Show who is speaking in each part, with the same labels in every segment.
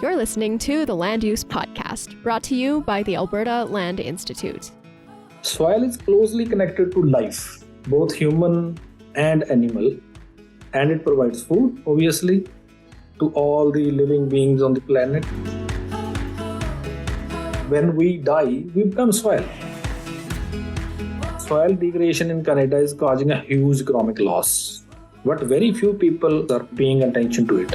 Speaker 1: You're listening to the Land Use Podcast, brought to you by the Alberta Land Institute.
Speaker 2: Soil is closely connected to life, both human and animal, and it provides food, obviously, to all the living beings on the planet. When we die, we become soil. Soil degradation in Canada is causing a huge economic loss, but very few people are paying attention to it.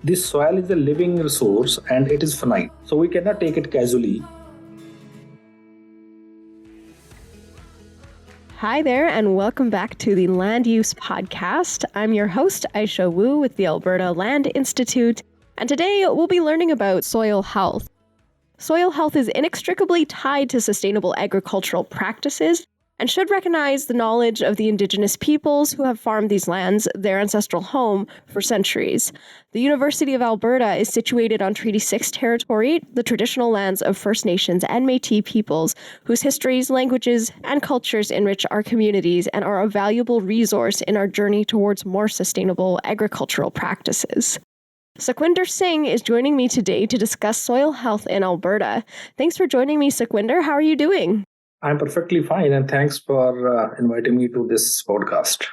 Speaker 2: This soil is a living resource and it is finite, so we cannot take it casually.
Speaker 1: Hi there, and welcome back to the Land Use Podcast. I'm your host, Aisha Wu with the Alberta Land Institute, and today we'll be learning about soil health. Soil health is inextricably tied to sustainable agricultural practices and should recognize the knowledge of the Indigenous peoples who have farmed these lands, their ancestral home, for centuries. The University of Alberta is situated on Treaty 6 territory, the traditional lands of First Nations and Métis peoples, whose histories, languages, and cultures enrich our communities and are a valuable resource in our journey towards more sustainable agricultural practices. Sukhwinder Singh is joining me today to discuss soil health in Alberta. Thanks for joining me, Sukhwinder. How are you doing?
Speaker 2: I'm perfectly fine, and thanks for inviting me to this podcast.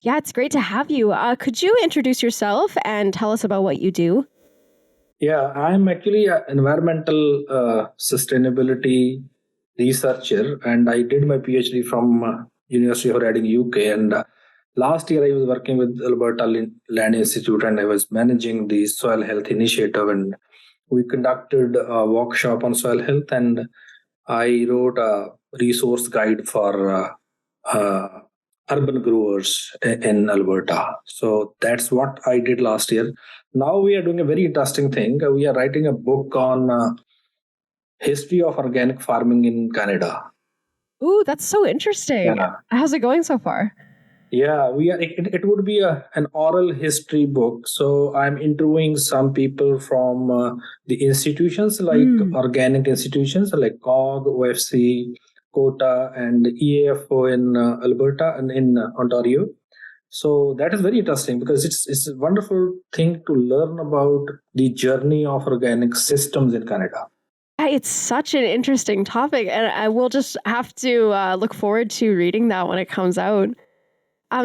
Speaker 1: Yeah, it's great to have you. Could you introduce yourself and tell us about what you do?
Speaker 2: Yeah, I'm actually an environmental sustainability researcher, and I did my PhD from University of Reading, UK. And last year, I was working with Alberta Land Institute, and I was managing the soil health initiative. And we conducted a workshop on soil health, and I wrote a resource guide for urban growers in Alberta. So that's what I did last year. Now we are doing a very interesting thing. We are writing a book on history of organic farming in Canada.
Speaker 1: Ooh, that's so interesting.
Speaker 2: Yeah.
Speaker 1: How's it going so far?
Speaker 2: Yeah, we are. It would be an oral history book. So I'm interviewing some people from the institutions like organic institutions like COG, OFC, COTA, and EAFO in Alberta and in Ontario. So that is very interesting because it's a wonderful thing to learn about the journey of organic systems in Canada.
Speaker 1: It's such an interesting topic, and I will just have to look forward to reading that when it comes out.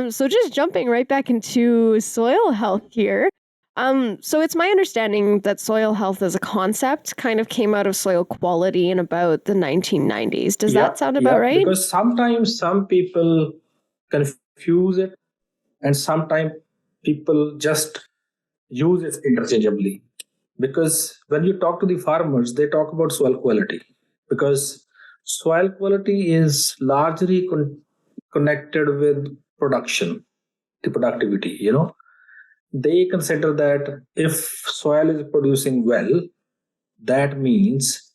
Speaker 1: So just jumping right back into soil health here. So it's my understanding that soil health as a concept kind of came out of soil quality in about the 1990s. Does that sound about right?
Speaker 2: Because sometimes some people confuse it, and sometimes people just use it interchangeably. Because when you talk to the farmers, they talk about soil quality. Because soil quality is largely connected with production, the productivity, They consider that if soil is producing well, that means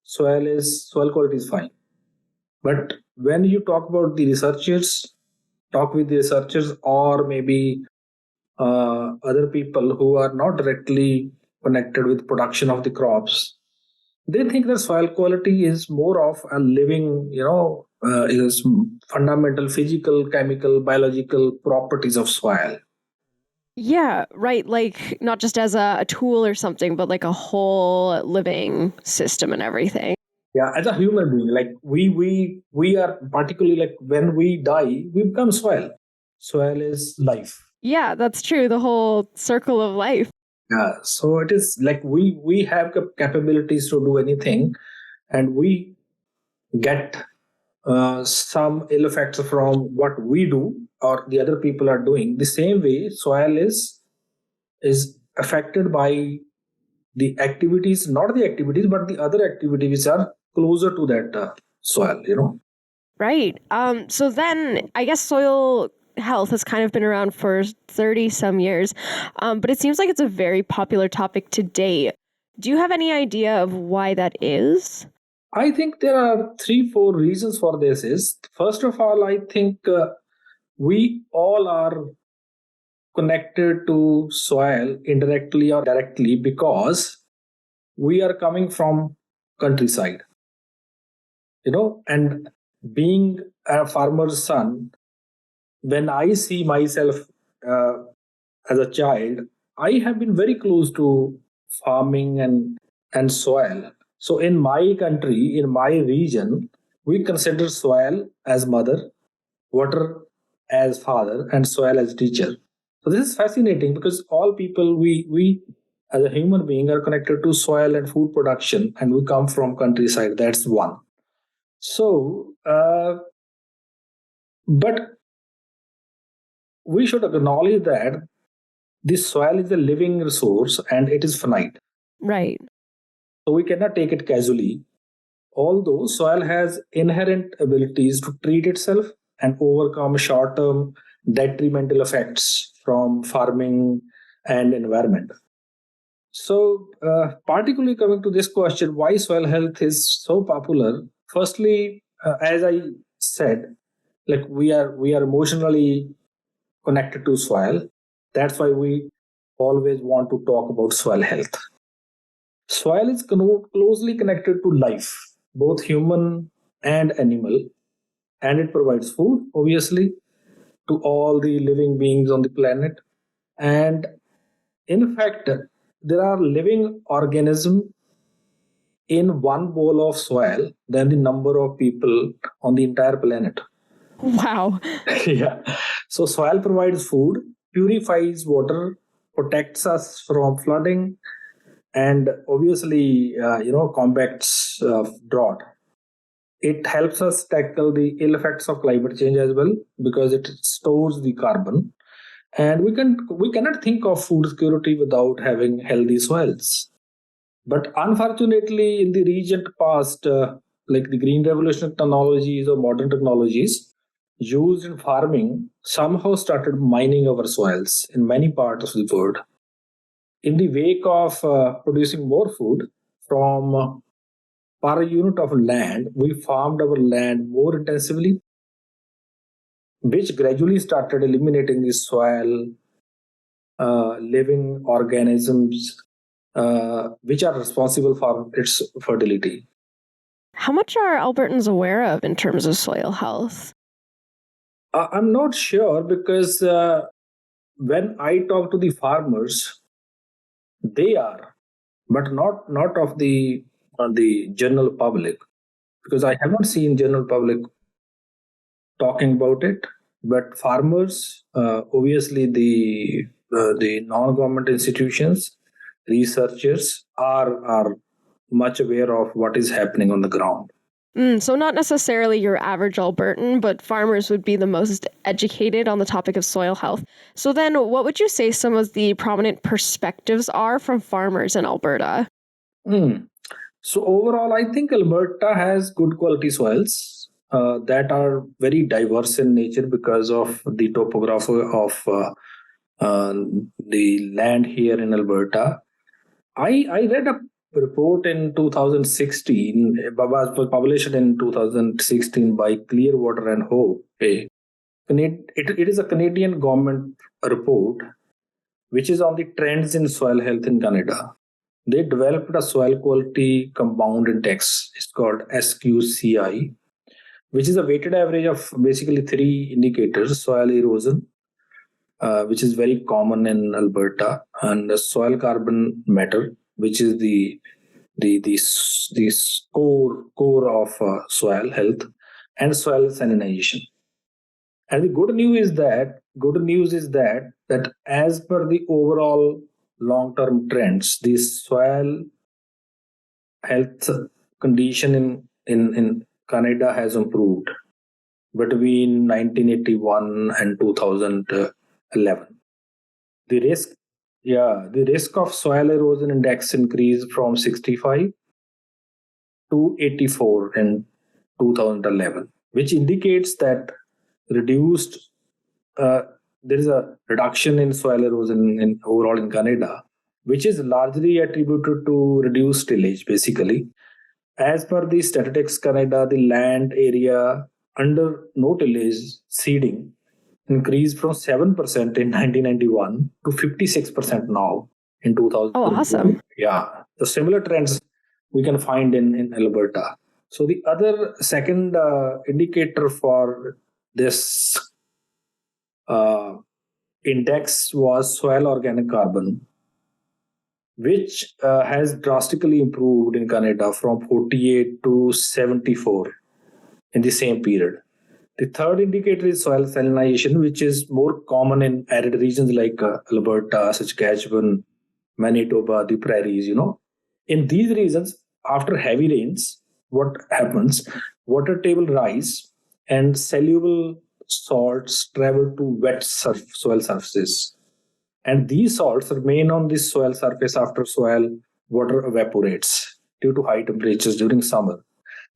Speaker 2: soil quality is fine. But when you talk with the researchers, or maybe other people who are not directly connected with production of the crops, they think that soil quality is more of a living, is fundamental physical, chemical, biological properties of soil.
Speaker 1: Yeah, right. Like not just as a tool or something, but like a whole living system and everything.
Speaker 2: Yeah, as a human being, like we are particularly like when we die, we become soil. Soil is life.
Speaker 1: Yeah, that's true. The whole circle of life.
Speaker 2: Yeah, so it is like we have capabilities to do anything, and we get some ill effects from what we do or the other people are doing. The same way, soil is affected by the activities, not the activities, but the other activities which are closer to that soil.
Speaker 1: Right. So then I guess soil health has kind of been around for 30 some years, but it seems like it's a very popular topic today. Do you have any idea of why that is?
Speaker 2: I think there are 3-4 reasons for this. Is first of all, I think we all are connected to soil indirectly or directly because we are coming from countryside, and being a farmer's son, when I see myself as a child, I have been very close to farming and soil. So in my country, in my region, we consider soil as mother, water as father, and soil as teacher. So this is fascinating because all people we as a human being are connected to soil and food production, and we come from countryside. That's one. So, but we should acknowledge that this soil is a living resource and it is finite.
Speaker 1: Right.
Speaker 2: So we cannot take it casually. Although soil has inherent abilities to treat itself and overcome short term detrimental effects from farming and environment. So, particularly coming to this question, why soil health is so popular? Firstly, as I said, like we are emotionally connected to soil. That's why we always want to talk about soil health. Soil is closely connected to life, both human and animal, and it provides food, obviously, to all the living beings on the planet. And in fact, there are living organisms in one bowl of soil than the number of people on the entire planet.
Speaker 1: Wow.
Speaker 2: Yeah. So soil provides food, purifies water, protects us from flooding, and obviously, combats drought. It helps us tackle the ill effects of climate change as well because it stores the carbon. And we cannot think of food security without having healthy soils. But unfortunately, in the recent past, like the green revolution technologies or modern technologies used in farming somehow started mining our soils in many parts of the world. In the wake of producing more food from per unit of land, we farmed our land more intensively, which gradually started eliminating the soil, living organisms, which are responsible for its fertility.
Speaker 1: How much are Albertans aware of in terms of soil health?
Speaker 2: I'm not sure because when I talk to the farmers, they are, but not of the general public because I have not seen general public talking about it. But farmers, obviously the non-government institutions, researchers are much aware of what is happening on the ground.
Speaker 1: So not necessarily your average Albertan, but farmers would be the most educated on the topic of soil health. So then what would you say some of the prominent perspectives are from farmers in Alberta?
Speaker 2: Hmm. So overall, I think Alberta has good quality soils that are very diverse in nature because of the topography of uh, the land here in Alberta. I read a report in 2016, was published in 2016 by Clearwater and Hope. It is a Canadian government report which is on the trends in soil health in Canada. They developed a soil quality compound index. It's called SQCI, which is a weighted average of basically three indicators: soil erosion, which is very common in Alberta, and the soil carbon matter, which is the core of soil health, and soil salinization. And the good news is that as per the overall long-term trends, the soil health condition in Canada has improved between 1981 and 2011. The risk, the risk of soil erosion index increased from 65 to 84 in 2011, which indicates that reduced uh, there is a reduction in soil erosion in overall in Canada, which is largely attributed to reduced tillage. Basically, as per the Statistics Canada, the land area under no tillage seeding increased from 7% in 1991 to 56% now in
Speaker 1: Oh,
Speaker 2: 2020.
Speaker 1: awesome.
Speaker 2: Yeah, the similar trends we can find in Alberta. So the other second indicator for this uh, index was soil organic carbon, which has drastically improved in Canada from 48 to 74 in the same period. The third indicator is soil salinization, which is more common in arid regions like Alberta, Saskatchewan, Manitoba, the prairies. In these regions, after heavy rains, what happens? Water table rise and soluble salts travel to wet soil surfaces. And these salts remain on the soil surface after soil water evaporates due to high temperatures during summer.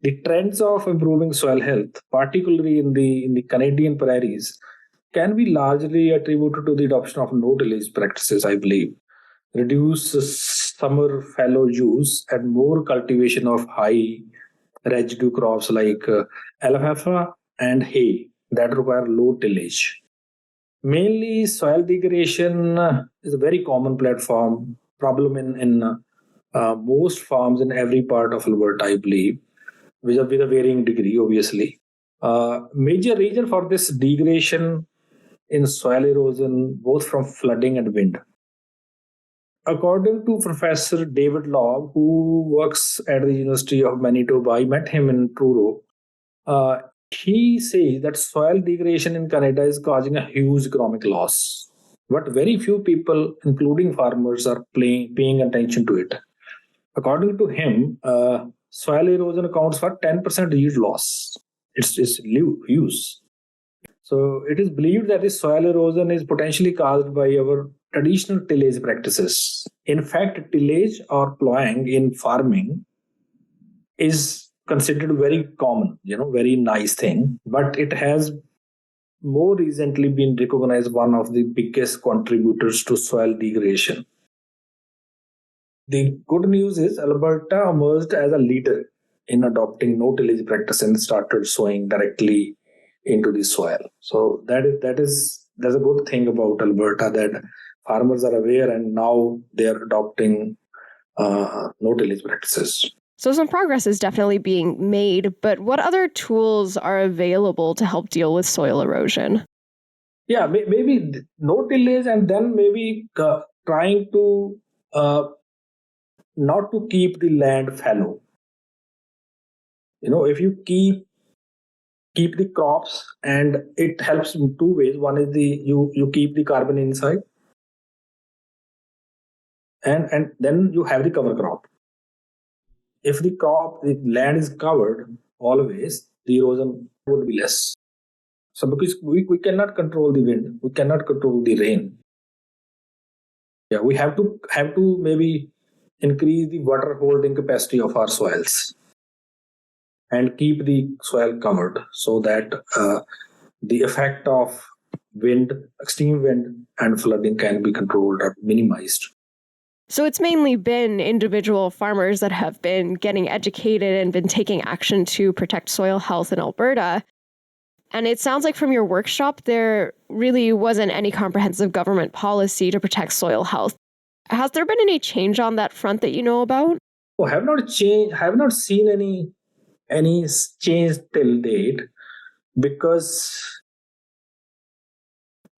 Speaker 2: The trends of improving soil health, particularly in the Canadian prairies, can be largely attributed to the adoption of no-tillage practices, I believe. Reduce summer fallow use and more cultivation of high residue crops like alfalfa and hay that require low tillage. Mainly, soil degradation is a very common platform problem in most farms in every part of Alberta, I believe, with a varying degree, obviously. Major reason for this degradation in soil erosion, both from flooding and wind. According to Professor David Lobb, who works at the University of Manitoba, I met him in Truro. Uh, he says that soil degradation in Canada is causing a huge economic loss, but very few people, including farmers, are paying attention to it. According to him, soil erosion accounts for 10% yield loss. It's huge. So it is believed that this soil erosion is potentially caused by our traditional tillage practices. In fact, tillage or plowing in farming is considered very common, very nice thing, but it has more recently been recognized one of the biggest contributors to soil degradation. The good news is Alberta emerged as a leader in adopting no-tillage practice and started sowing directly into the soil. So that's a good thing about Alberta, that farmers are aware and now they are adopting no-tillage practices.
Speaker 1: So some progress is definitely being made, but what other tools are available to help deal with soil erosion?
Speaker 2: Yeah, maybe no tillage, and then maybe trying to not to keep the land fallow. If you keep the crops, and it helps in two ways. One is you keep the carbon inside, and then you have the cover crop. If the land is covered always, the erosion would be less. So because we cannot control the wind, we cannot control the rain. Yeah, we have to maybe increase the water holding capacity of our soils and keep the soil covered so that the effect of wind, extreme wind, and flooding can be controlled or minimized.
Speaker 1: So it's mainly been individual farmers that have been getting educated and been taking action to protect soil health in Alberta. And it sounds like from your workshop, there really wasn't any comprehensive government policy to protect soil health. Has there been any change on that front that you know about?
Speaker 2: I have not seen any change till date, because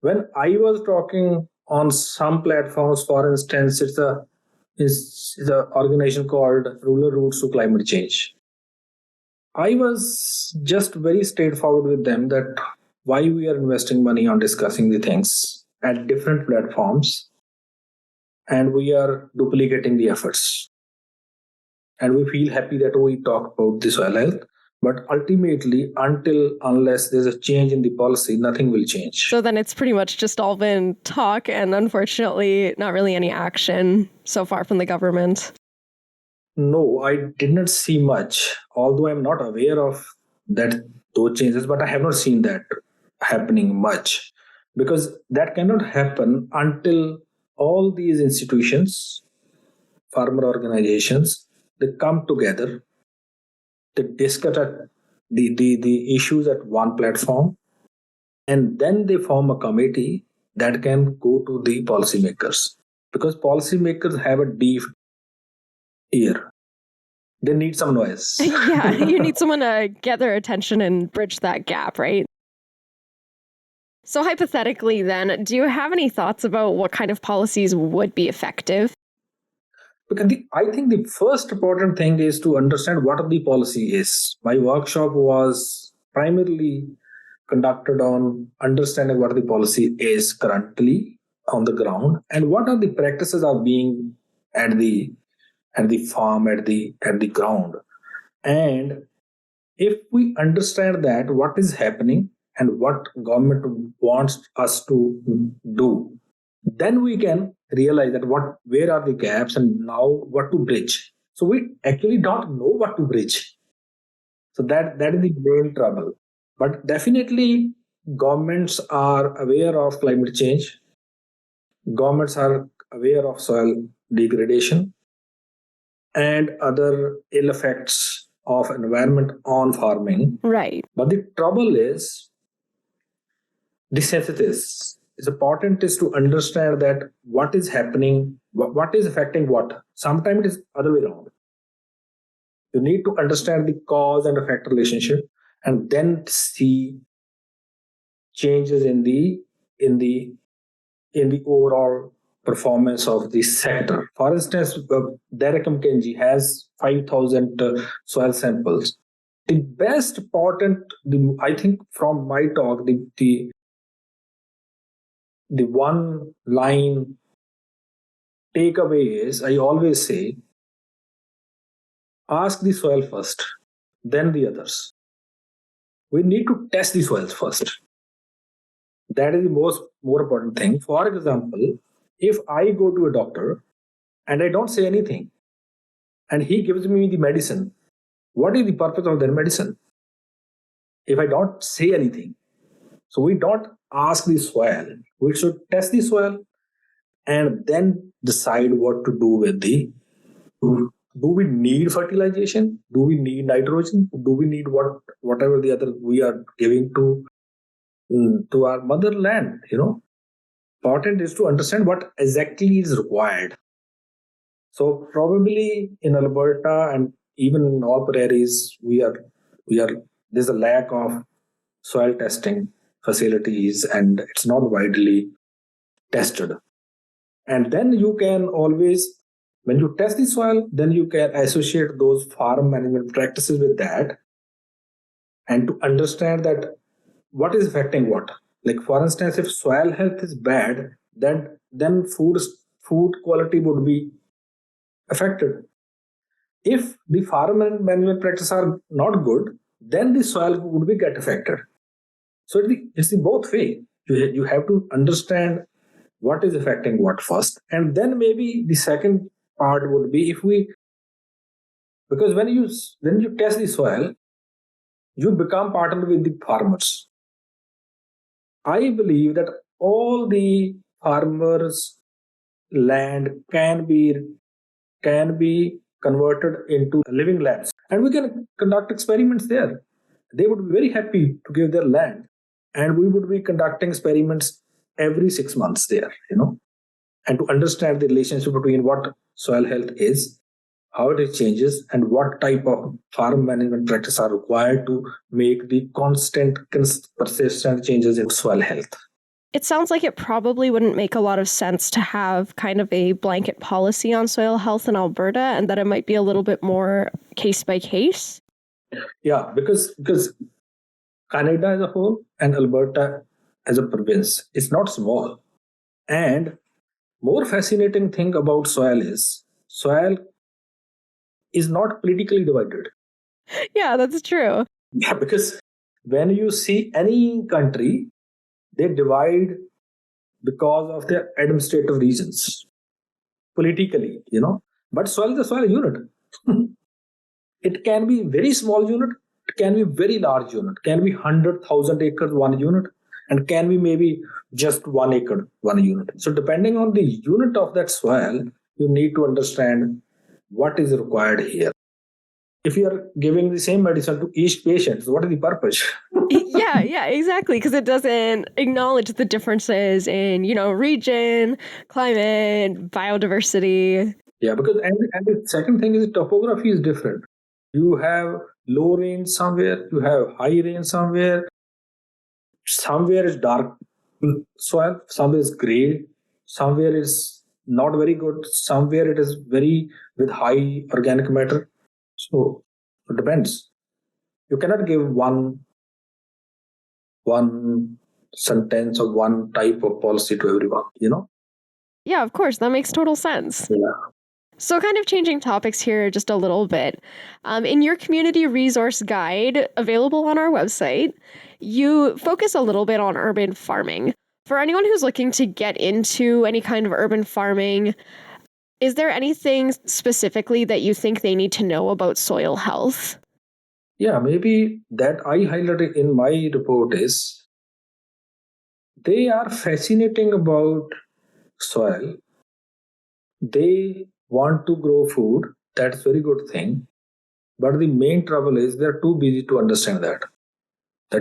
Speaker 2: when I was talking on some platforms, for instance, it's a organization called Rural Roots to Climate Change. I was just very straightforward with them that why we are investing money on discussing the things at different platforms, and we are duplicating the efforts. And we feel happy that we talk about the soil health, but ultimately, unless there's a change in the policy, nothing will change.
Speaker 1: So then it's pretty much just all been talk and unfortunately not really any action so far from the government.
Speaker 2: No, I did not see much, although I'm not aware of those changes, but I have not seen that happening much, because that cannot happen until all these institutions, farmer organizations, they come together, they discuss the issues at one platform, and then they form a committee that can go to the policymakers, because policymakers have a deep ear. They need some noise.
Speaker 1: Yeah, you need someone to get their attention and bridge that gap, right? So hypothetically then, do you have any thoughts about what kind of policies would be effective?
Speaker 2: Because I think the first important thing is to understand what the policy is. My workshop was primarily conducted on understanding what the policy is currently on the ground and what are the practices are being at the farm at the ground. And if we understand that what is happening and what government wants us to do, then we can realize that where are the gaps and now what to bridge. So we actually don't know what to bridge. So that is the main trouble. But definitely governments are aware of climate change. Governments are aware of soil degradation and other ill effects of environment on farming.
Speaker 1: Right.
Speaker 2: But the trouble is desensitized. It's important is to understand that what is happening, what is affecting what. Sometimes it is other way around. You need to understand the cause and effect relationship and then see changes in the overall performance of the sector. For instance, Derek McKenzie has 5,000 soil samples. The best important, I think, from my talk, the one line takeaway is I always say, ask the soil first, then the others. We need to test the soils first. That is the more important thing. For example, if I go to a doctor and I don't say anything, and he gives me the medicine, what is the purpose of that medicine? If I don't say anything, so we don't ask the soil. We should test the soil and then decide what to do with the. Do we need fertilization? Do we need nitrogen? Do we need whatever the other we are giving to our motherland? Important is to understand what exactly is required. So probably in Alberta and even in all prairies, we are there's a lack of soil testing facilities and it's not widely tested. And then you can always, when you test the soil, then you can associate those farm management practices with that and to understand that what is affecting what. Like for instance, if soil health is bad, then food quality would be affected. If the farm management practices are not good, then the soil would be get affected. So it's the both way. You have to understand what is affecting what first, and then maybe the second part would be because when you test the soil, you become partner with the farmers. I believe that all the farmers' land can be converted into living labs, and we can conduct experiments there. They would be very happy to give their land, and we would be conducting experiments every 6 months there, and to understand the relationship between what soil health is, how it changes, and what type of farm management practices are required to make the constant, persistent changes in soil health.
Speaker 1: It sounds like it probably wouldn't make a lot of sense to have kind of a blanket policy on soil health in Alberta, and that it might be a little bit more case by case.
Speaker 2: Yeah, because Canada as a whole and Alberta as a province is not small. And more fascinating thing about soil is not politically divided.
Speaker 1: Yeah, that's true.
Speaker 2: Yeah, because when you see any country, they divide because of their administrative reasons, politically, But soil is a soil unit. It can be very small unit, it can be very large unit, can be 100,000 acres one unit, and can be maybe just 1 acre one unit. So depending on the unit of that soil, you need to understand what is required here. If you are giving the same medicine to each patient, so what is the purpose?
Speaker 1: Yeah, exactly. Because it doesn't acknowledge the differences in, region, climate, biodiversity.
Speaker 2: Yeah, because and the second thing is topography is different. You have low range somewhere, you have high range somewhere. Somewhere is dark soil somewhere is gray, somewhere is not very good, somewhere it is very with high organic matter. So it depends. You cannot give one sentence or one type of policy to everyone.
Speaker 1: Yeah, of course. That makes total sense.
Speaker 2: Yeah.
Speaker 1: So kind of changing topics here just a little bit. In your community resource guide available on our website, you focus a little bit on urban farming. For anyone who's looking to get into any kind of urban farming, is there anything specifically that you think they need to know about soil health?
Speaker 2: Yeah, maybe that I highlighted in my report is they are fascinating about soil. They want to grow food. That's very good thing. But the main trouble is they're too busy to understand that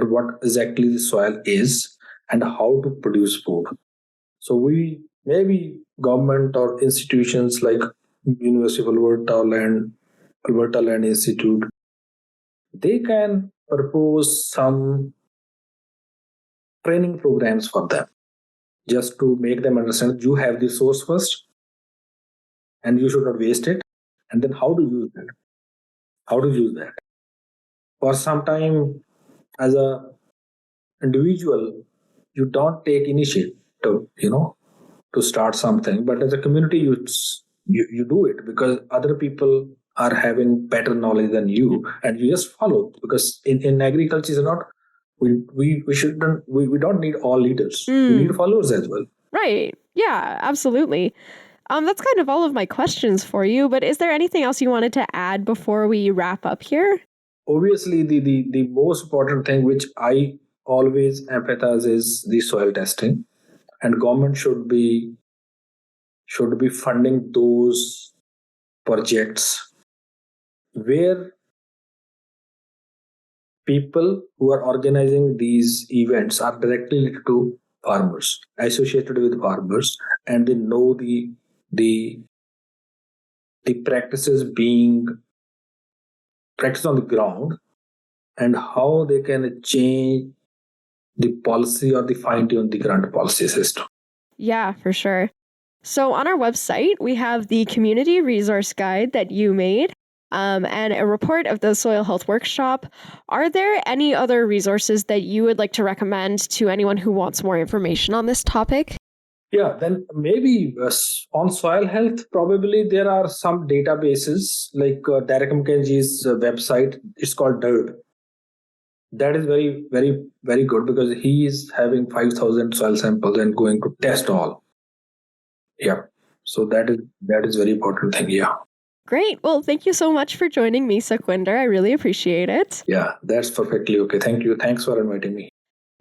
Speaker 2: what exactly the soil is and how to produce food. So we maybe government or institutions like University of Alberta Land Institute, they can propose some training programs for them just to make them understand you have the source first and you should not waste it, and then how to use that. How to use that. For some time, as a individual, you don't take initiative, to start something, but as a community, you do it because other people are having better knowledge than you, and you just follow. Because in agriculture, is not we shouldn't we don't need all leaders. We need followers as well.
Speaker 1: Right. Yeah, absolutely. That's kind of all of my questions for you, but is there anything else you wanted to add before we wrap up here?
Speaker 2: Obviously, the most important thing which I always empathize is the soil testing, and government should be funding those projects where people who are organizing these events are directly related to farmers, associated with farmers, and they know the practices being practiced on the ground and how they can change the policy or the fine tune the current policy system.
Speaker 1: Yeah, for sure. So on our website, we have the community resource guide that you made and a report of the soil health workshop. Are there any other resources that you would like to recommend to anyone who wants more information on this topic?
Speaker 2: Yeah, then maybe on soil health, probably there are some databases like Derek McKenzie's website. It's called DIRT. That is very, very, very good because he is having 5,000 soil samples and going to test all. Yeah. So that is very important thing. Yeah.
Speaker 1: Great. Well, thank you so much for joining me, Sukhwinder. I really appreciate it.
Speaker 2: Yeah, that's perfectly okay. Thank you. Thanks for inviting me.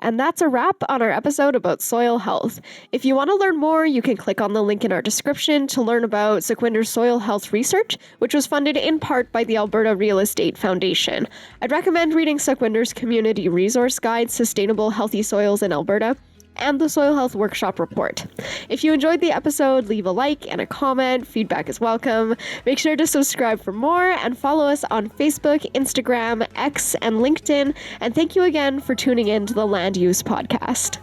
Speaker 1: And that's a wrap on our episode about soil health. If you want to learn more, you can click on the link in our description to learn about Sukhwinder's soil health research, which was funded in part by the Alberta Real Estate Foundation. I'd recommend reading Sukhwinder's Community Resource Guide, Sustainable Healthy Soils in Alberta, and the Soil Health Workshop Report. If you enjoyed the episode, leave a like and a comment. Feedback is welcome. Make sure to subscribe for more and follow us on Facebook, Instagram, X, and LinkedIn. And thank you again for tuning in to the Land Use Podcast.